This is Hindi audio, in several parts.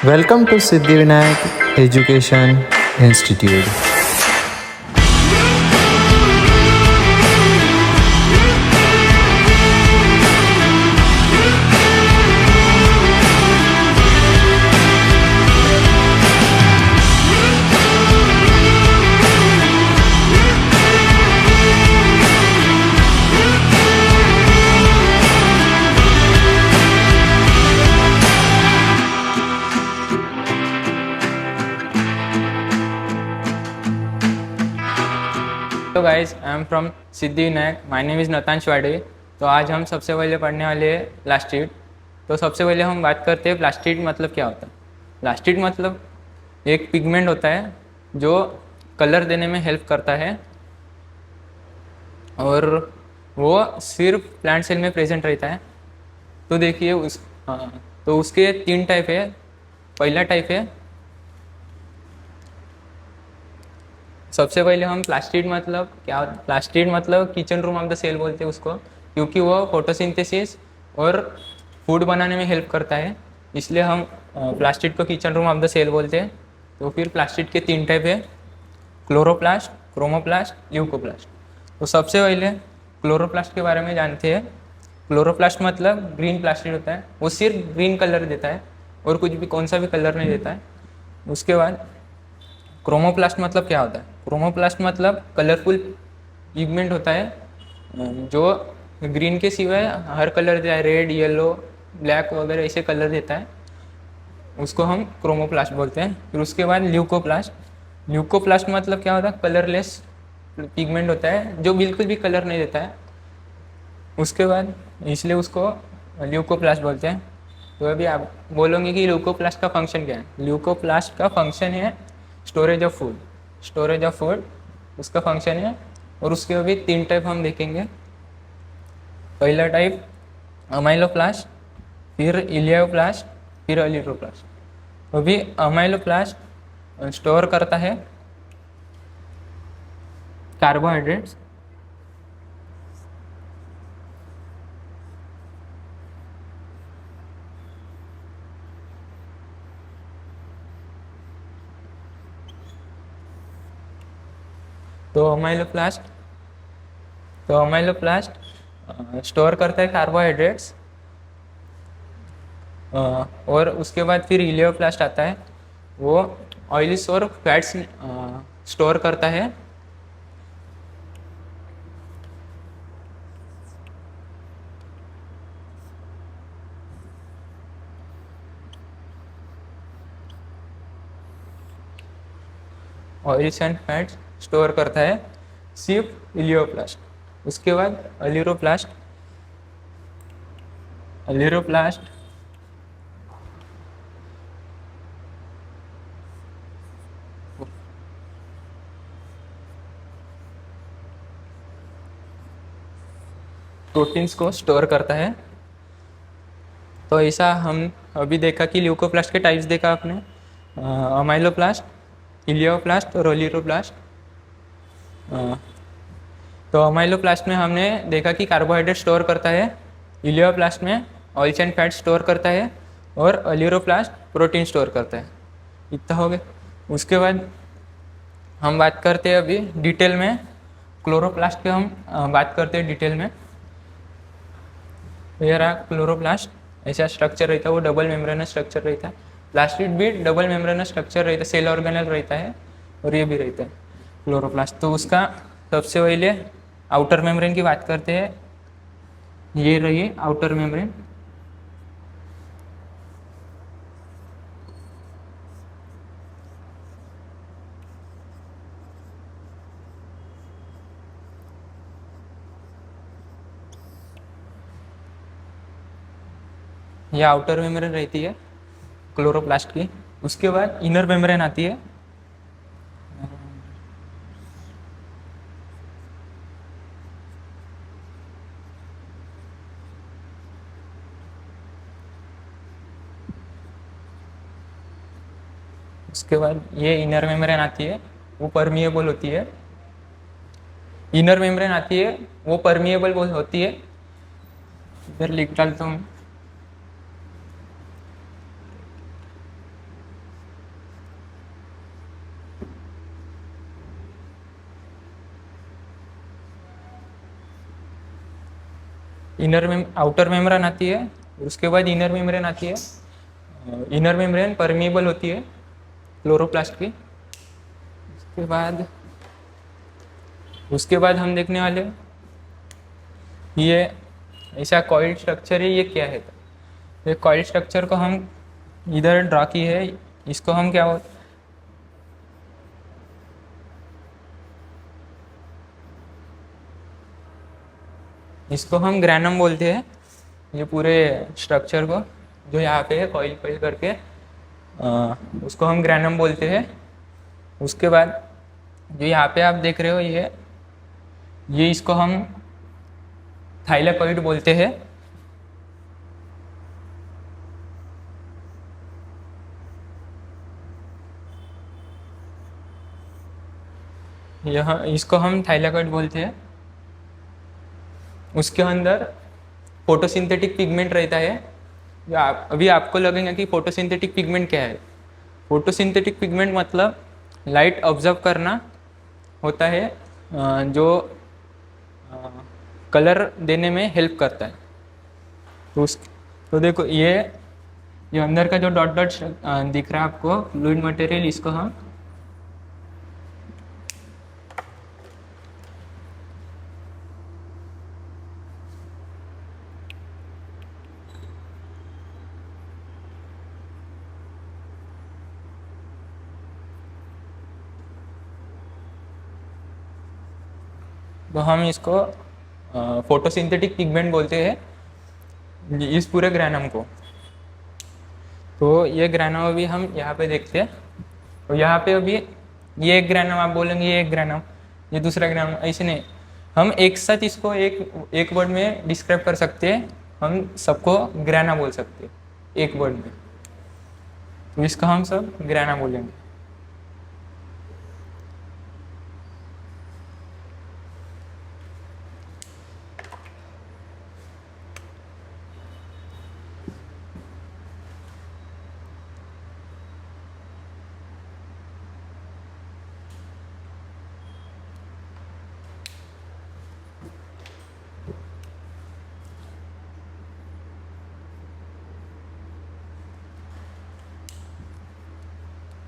Welcome to Siddhivinayak Education Institute. तो guys I am from Siddhivinayak. My name is Natansh Wade. तो आज हम सबसे पहले पढ़ने वाले हैं प्लास्टिड। तो सबसे पहले हम बात करते हैं प्लास्टिड मतलब क्या होता है। प्लास्टिड मतलब एक पिगमेंट होता है जो कलर देने में हेल्प करता है और वो सिर्फ प्लांट सेल में प्रेजेंट रहता है। तो देखिए तो उसके 3 टाइप है। पहला टाइप है, सबसे पहले हम प्लास्टिड मतलब क्या, प्लास्टिड मतलब kitchen room of the cell बोलते हैं उसको, क्योंकि वो फोटोसिंथेसिस और फूड बनाने में हेल्प करता है, इसलिए हम प्लास्टिड को kitchen room of the cell बोलते हैं। तो फिर प्लास्टिड के 3 टाइप है, क्लोरोप्लास्ट, क्रोमोप्लास्ट, ल्यूकोप्लास्ट। तो सबसे पहले क्लोरोप्लास्ट के बारे में जानते हैं। क्लोरोप्लास्ट मतलब ग्रीन प्लास्टिड होता है, वो सिर्फ ग्रीन कलर देता है और कुछ भी कौन सा भी कलर नहीं देता है। उसके बाद क्रोमोप्लास्ट मतलब क्या होता है। क्रोमोप्लास्ट मतलब कलरफुल पिगमेंट होता है जो ग्रीन के सिवाय हर कलर देता है, रेड, येलो, ब्लैक वगैरह ऐसे कलर देता है, उसको हम क्रोमोप्लास्ट बोलते हैं। फिर उसके बाद ल्यूकोप्लास्ट। ल्यूकोप्लास्ट मतलब क्या होता है, कलरलेस पिगमेंट होता है जो बिल्कुल भी कलर नहीं देता है। उसके बाद इसलिए उसको ल्यूकोप्लास्ट बोलते हैं। तो अभी आप बोलोगे कि ल्यूकोप्लास्ट का फंक्शन क्या है। ल्यूकोप्लास्ट का फंक्शन है storage of food. Storage of food उसका फंक्शन है। और उसके अभी 3 टाइप हम देखेंगे। पहला टाइप अमाइलोप्लास्ट, फिर इलियोप्लास्ट, फिर एरिथ्रोप्लास्ट। अभी अमाइलोप्लास्ट स्टोर करता है कार्बोहाइड्रेट्स, तो अमाइलोप्लास्ट स्टोर करता है कार्बोहाइड्रेट्स। और उसके बाद फिर इलियोप्लास्ट आता है, वो ऑयल्स और फैट्स स्टोर करता है। ऑयल्स एंड फैट्स स्टोर करता है सिर्फ इलियोप्लास्ट। उसके बाद एलिथ्रोप्लास्ट। एलिथ्रोप्लास्ट प्रोटीन्स को स्टोर करता है। तो ऐसा हम अभी देखा कि ल्यूकोप्लास्ट के टाइप्स देखा आपने, अमाइलोप्लास्ट, इलियोप्लास्ट और एलिथ्रोप्लास्ट। तो अमाइलोप्लास्ट में हमने देखा कि कार्बोहाइड्रेट स्टोर करता है, इलियोप्लास्ट में ऑयल्स एंड फैट स्टोर करता है और एलिथ्रोप्लास्ट प्रोटीन स्टोर करता है। इतना हो गया। उसके बाद हम बात करते हैं अभी डिटेल में क्लोरोप्लास्ट के। हम बात करते हैं डिटेल में। ये रहा क्लोरोप्लास्ट, ऐसा स्ट्रक्चर रहता है, वो डबल मेम्ब्रेनस स्ट्रक्चर रहता है। प्लास्टिड भी डबल मेम्ब्रेनस स्ट्रक्चर रहता है, सेल ऑर्गेनल रहता है और ये भी रहता है क्लोरोप्लास्ट। तो उसका सबसे पहले आउटर मेम्ब्रेन की बात करते हैं। ये रही आउटर मेम्ब्रेन। ये आउटर मेम्ब्रेन रहती है क्लोरोप्लास्ट की। उसके बाद इनर मेम्ब्रेन आती है। उसके बाद ये इनर मेम्ब्रेन आती है, वो परमिएबल होती है। इनर मेम्ब्रेन आती है, वो परमिएबल होती है। इधर लिख डालता हूँ। आउटर मेम्ब्रेन आती है, उसके बाद इनर मेम्ब्रेन आती है। इनर मेम्ब्रेन परमिएबल होती है क्लोरोप्लास्ट की। उसके बाद हम देखने वाले ये ऐसा कॉइल स्ट्रक्चर है, ये क्या है। ये कॉइल स्ट्रक्चर को हम इधर ड्रा की है, इसको हम क्या इसको हम ग्रैनम बोलते हैं। ये पूरे स्ट्रक्चर को जो यहाँ पे है कॉइल कॉइल करके, उसको हम ग्रैनम बोलते हैं। उसके बाद जो यहाँ पे आप देख रहे हो ये इसको हम थाइलेकॉइड बोलते हैं। यहाँ इसको हम थाइलेकॉइड बोलते हैं। उसके अंदर फोटोसिंथेटिक पिगमेंट रहता है। अभी आपको लगेगा कि फोटोसिंथेटिक पिगमेंट क्या है। फोटोसिंथेटिक पिगमेंट मतलब लाइट ऑब्जर्व करना होता है, जो कलर देने में हेल्प करता है। तो देखो ये अंदर का जो डॉट डॉट दिख रहा है आपको फ्लूइड मटेरियल, इसको हम इसको फोटोसिंथेटिक पिगमेंट बोलते हैं इस पूरे ग्रैनम को। तो ये ग्रैनम अभी हम यहाँ पे देखते हैं। तो यहाँ पे अभी ये एक ग्रैनम, आप बोलेंगे ये एक ग्रैनम, ये दूसरा ग्रैनम, ऐसे नहीं। हम एक साथ इसको एक वर्ड में डिस्क्राइब कर सकते हैं। हम सबको ग्रैना बोल सकते हैं एक वर्ड में। तो इसका हम सब ग्रैना बोलेंगे।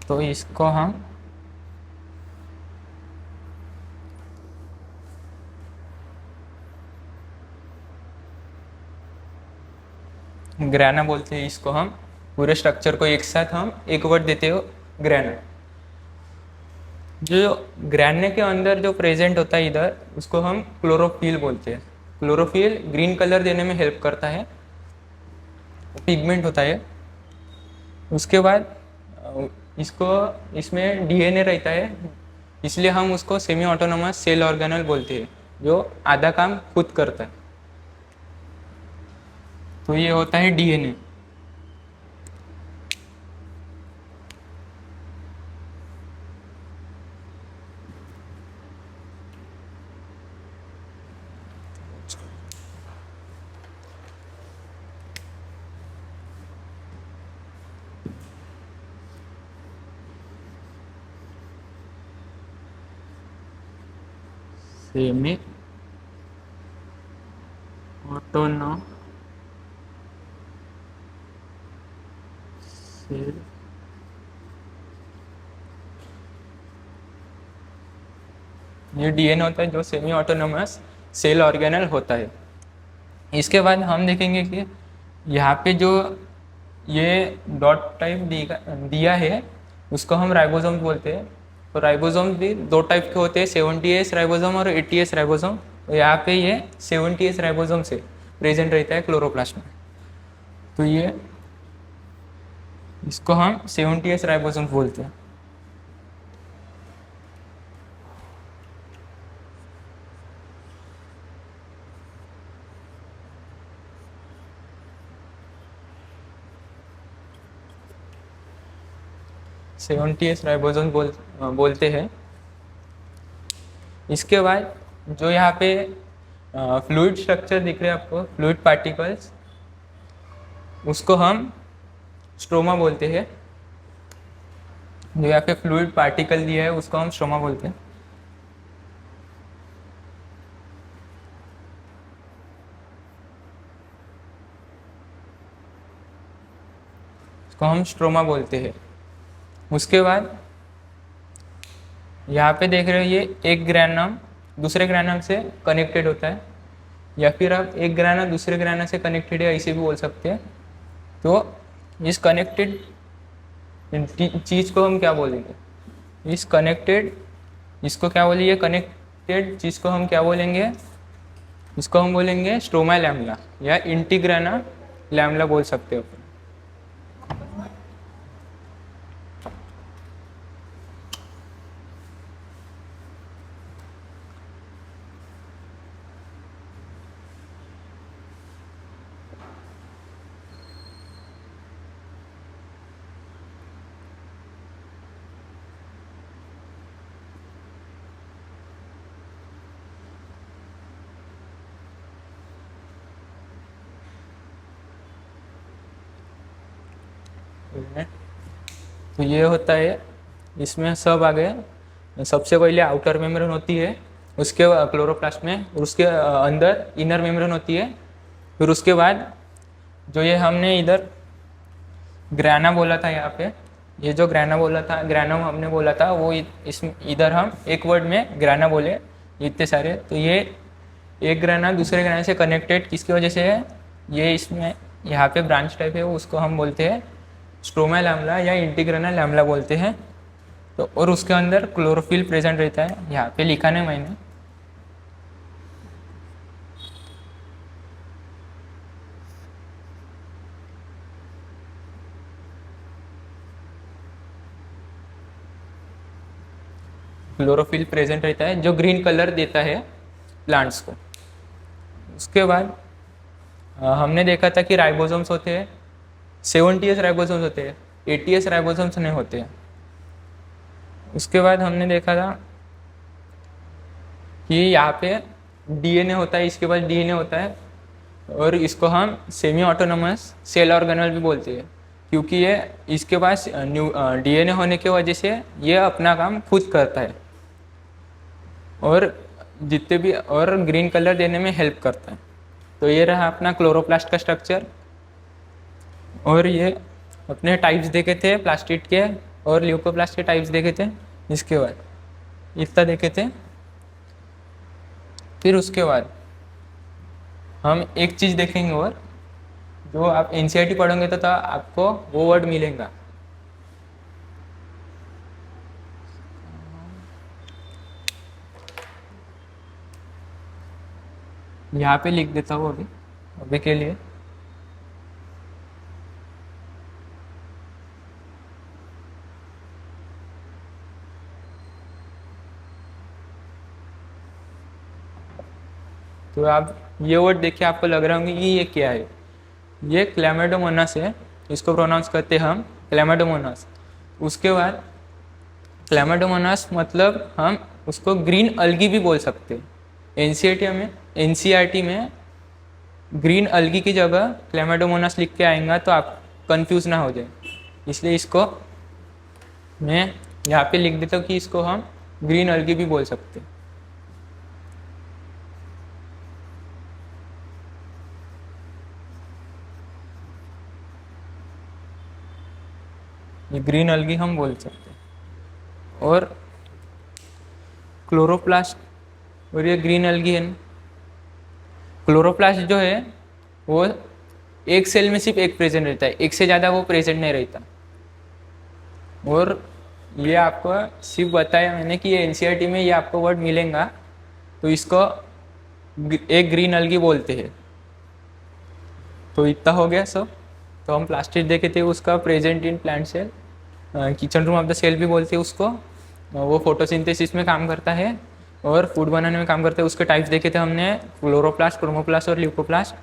तो इसको हम ग्रैना बोलते हैं। इसको हम पूरे स्ट्रक्चर को एक साथ हम एक वर्ड देते हो ग्रैना। जो ग्रैने के अंदर जो प्रेजेंट होता है इधर, उसको हम क्लोरोफिल बोलते हैं। क्लोरोफिल ग्रीन कलर देने में हेल्प करता है, पिगमेंट होता है। उसके बाद इसमें डीएनए रहता है, इसलिए हम उसको सेमी ऑटोनोमस सेल ऑर्गेनल बोलते हैं, जो आधा काम खुद करता है। तो ये होता है डीएनए। सेमी ऑटोनोमस सेल ये डीएनए होता है जो सेमी ऑटोनोमस सेल ऑर्गेनल होता है। इसके बाद हम देखेंगे कि यहाँ पे जो ये डॉट टाइप दिया है उसको हम राइबोसोम बोलते हैं। तो राइबोसोम भी दो टाइप के होते हैं, 70S राइबोसोम और 80S राइबोसोम। तो यहाँ पे ये 70S राइबोसोम से प्रेजेंट रहता है क्लोरोप्लास्ट में। तो ये इसको हम 70S राइबोसोम बोलते हैं। राइबोसोम बोलते हैं। इसके बाद जो यहाँ पे फ्लूइड स्ट्रक्चर दिख रहे हैं आपको, फ्लूइड पार्टिकल्स, उसको हम स्ट्रोमा बोलते हैं। जो यहाँ पे फ्लूइड पार्टिकल दिया है उसको हम स्ट्रोमा बोलते हैं। को हम स्ट्रोमा बोलते हैं। उसके बाद यहाँ पे देख रहे हो ये एक ग्रैनम दूसरे ग्रैनम से कनेक्टेड होता है, या फिर आप एक ग्रैना दूसरे ग्रैना से कनेक्टेड है ऐसे भी बोल सकते हैं। तो इस कनेक्टेड चीज़ को हम क्या बोलेंगे, इस कनेक्टेड इसको क्या बोलेंगे, कनेक्टेड चीज़ को हम क्या बोलेंगे, इसको हम बोलेंगे स्ट्रोमा लैमेला या इंटीग्राना लैमेला बोल सकते हो। तो ये होता है, इसमें सब आ गए। सबसे पहले आउटर मेम्ब्रेन होती है, उसके क्लोरोप्लास्ट में, और उसके अंदर इनर मेम्ब्रेन होती है। फिर उसके बाद जो ये हमने इधर ग्राना बोला था, यहाँ पे ये जो ग्राना बोला था, ग्राना हमने बोला था, वो इस इधर हम एक वर्ड में ग्राना बोले इतने सारे। तो ये एक ग्राना दूसरे ग्राना से कनेक्टेड किसकी वजह से है, ये इसमें यहाँ पे ब्रांच टाइप है, उसको हम बोलते हैं स्ट्रोमा लैमेला या इंटीग्राना लैमेला बोलते हैं। तो और उसके अंदर क्लोरोफिल प्रेजेंट रहता है, यहाँ पे लिखा नहीं मैंने। क्लोरोफिल प्रेजेंट रहता है जो ग्रीन कलर देता है प्लांट्स को। उसके बाद हमने देखा था कि राइबोसोम्स होते हैं, 70s राइबोसोम्स होते हैं, 80s राइबोसोम्स नहीं होते हैं। उसके बाद हमने देखा था कि यहाँ पे डीएनए होता है, इसके बाद डीएनए होता है, और इसको हम सेमी ऑटोनोमस सेल ऑर्गेनल भी बोलते हैं, क्योंकि ये इसके पास डीएनए होने की वजह से ये अपना काम खुद करता है और जितने भी और ग्रीन कलर देने में हेल्प करता है। तो ये रहा अपना क्लोरोप्लास्ट का स्ट्रक्चर। और ये अपने टाइप्स देखे थे प्लास्टिड के और ल्यूकोप्लास्ट के टाइप्स देखे थे, इसके बाद इतना देखे थे। फिर उसके बाद हम एक चीज़ देखेंगे, और जो आप एनसीईआरटी पढ़ोगे तो आपको वो वर्ड मिलेगा, यहाँ पे लिख देता हूँ अभी के लिए। तो आप ये वर्ड देखिए, आपको लग रहा होंगे कि ये क्या है, ये क्लैमिडोमोनास है, इसको प्रोनाउंस करते हैं हम क्लैमिडोमोनास। उसके बाद क्लैमिडोमोनास मतलब हम उसको ग्रीन अलगी भी बोल सकते हैं। एनसीईआरटी में ग्रीन अलगी की जगह क्लैमिडोमोनास लिख के आएगा तो आप कंफ्यूज ना हो जाए, इसलिए इसको मैं यहाँ पे लिख देता हूँ कि इसको हम ग्रीन अलगी भी बोल सकते हैं। ये ग्रीन अलगी हम बोल सकते हैं। और क्लोरोप्लास्ट और ये ग्रीन अलगी है। क्लोरोप्लास्ट जो है वो एक सेल में सिर्फ एक प्रेजेंट रहता है, एक से ज़्यादा वो प्रेजेंट नहीं रहता। और ये आपको सिर्फ बताया मैंने कि ये एनसीईआरटी में ये आपको वर्ड मिलेगा, तो इसको एक ग्रीन अलगी बोलते हैं। तो इतना हो गया सब। तो हम प्लास्टिड देखे थे, उसका present in plant cell, kitchen room of the cell भी बोलते हैं उसको। वो फोटोसिंथेसिस में काम करता है और फूड बनाने में काम करता है। उसके टाइप्स देखे थे हमने, क्लोरोप्लास्ट, क्रोमोप्लास्ट और ल्यूकोप्लास्ट।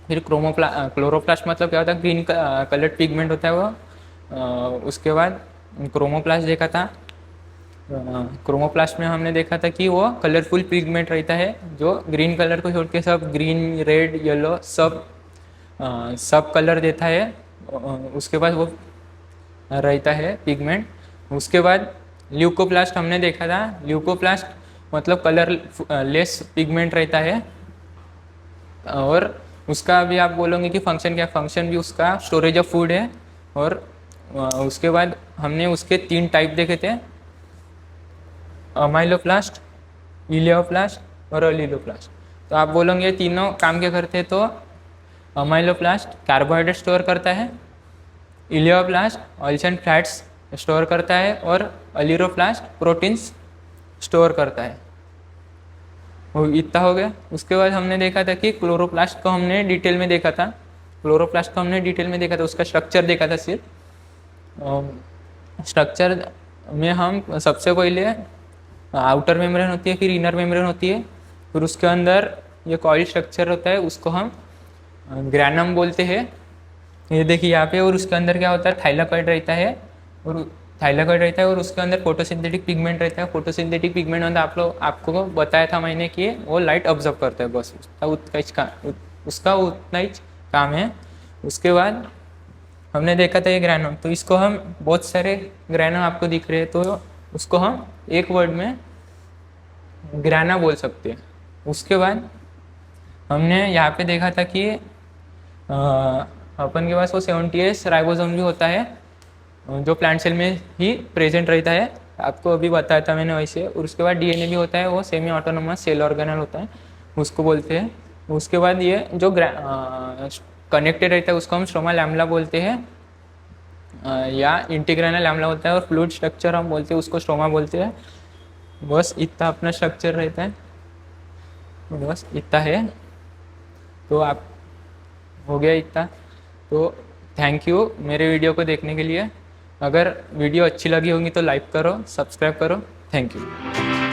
फिर क्लोरोप्लास्ट मतलब क्या होता है, ग्रीन कलर्ड पिगमेंट होता है वो। उसके बाद क्रोमोप्लास्ट देखा था। क्रोमोप्लास्ट में हमने देखा था कि वो कलरफुल पिगमेंट रहता है, जो ग्रीन कलर को छोड़ के सब ग्रीन, रेड, येलो सब कलर देता है। उसके बाद वो रहता है पिगमेंट। उसके बाद ल्यूकोप्लास्ट हमने देखा था। ल्यूकोप्लास्ट मतलब कलर लेस पिगमेंट रहता है, और उसका भी आप बोलोगे कि फंक्शन क्या, फंक्शन भी उसका स्टोरेज ऑफ फूड है और उसके बाद हमने उसके 3 टाइप देखे थे, अमाइलोप्लास्ट, इलियोप्लास्ट और अलीलोप्लास्ट। तो आप बोलोगे तीनों काम क्या करते हैं, तो अमाइलोप्लास्ट कार्बोहाइड्रेट स्टोर करता है, elaioplast oils and fats store करता है और अलीरोप्लास्ट प्रोटीन्स स्टोर करता है। वो इतना हो गया। उसके बाद हमने देखा था कि क्लोरोप्लास्ट को हमने डिटेल में देखा था, उसका स्ट्रक्चर देखा था सिर्फ। स्ट्रक्चर में हम सबसे पहले आउटर मेम्ब्रेन होती है, फिर इनर मेम्ब्रेन होती है, फिर उसके अंदर ये कॉइल स्ट्रक्चर होता है, उसको हम ग्रैनम बोलते हैं। ये देखिए यहाँ पे। और उसके अंदर क्या होता है, थाइलाकॉइड रहता है और उसके अंदर फोटोसिंथेटिक पिगमेंट रहता है। फोटोसिंथेटिक पिगमेंट मतलब आपको बताया था मैंने कि वो लाइट ऑब्जर्व करता है, बस उसका उतना ही काम है। उसके बाद हमने देखा था ये ग्रैनम, तो इसको हम बहुत सारे ग्रैनम आपको दिख रहे हैं, तो उसको हम एक वर्ड में ग्रैना बोल सकते हैं। उसके बाद हमने यहाँ पे देखा था कि अपन के पास वो 70S राइबोसोम भी होता है जो प्लांट सेल में ही प्रेजेंट रहता है, आपको अभी बताया था मैंने वैसे। और उसके बाद डीएनए भी होता है, वो सेमी ऑटोनोमस सेल ऑर्गेनल होता है, उसको बोलते हैं। उसके बाद ये जो कनेक्टेड रहता है उसको हम स्ट्रोमा लैमेला बोलते हैं या इंटीग्राना लैमेला होता है, और फ्लूइड स्ट्रक्चर हम बोलते हैं उसको स्ट्रोमा बोलते हैं। बस इतना अपना स्ट्रक्चर रहता है, बस इतना है। तो आप हो गया इतना। तो थैंक यू मेरे वीडियो को देखने के लिए। अगर वीडियो अच्छी लगी होगी तो लाइक करो, सब्सक्राइब करो। Thank you.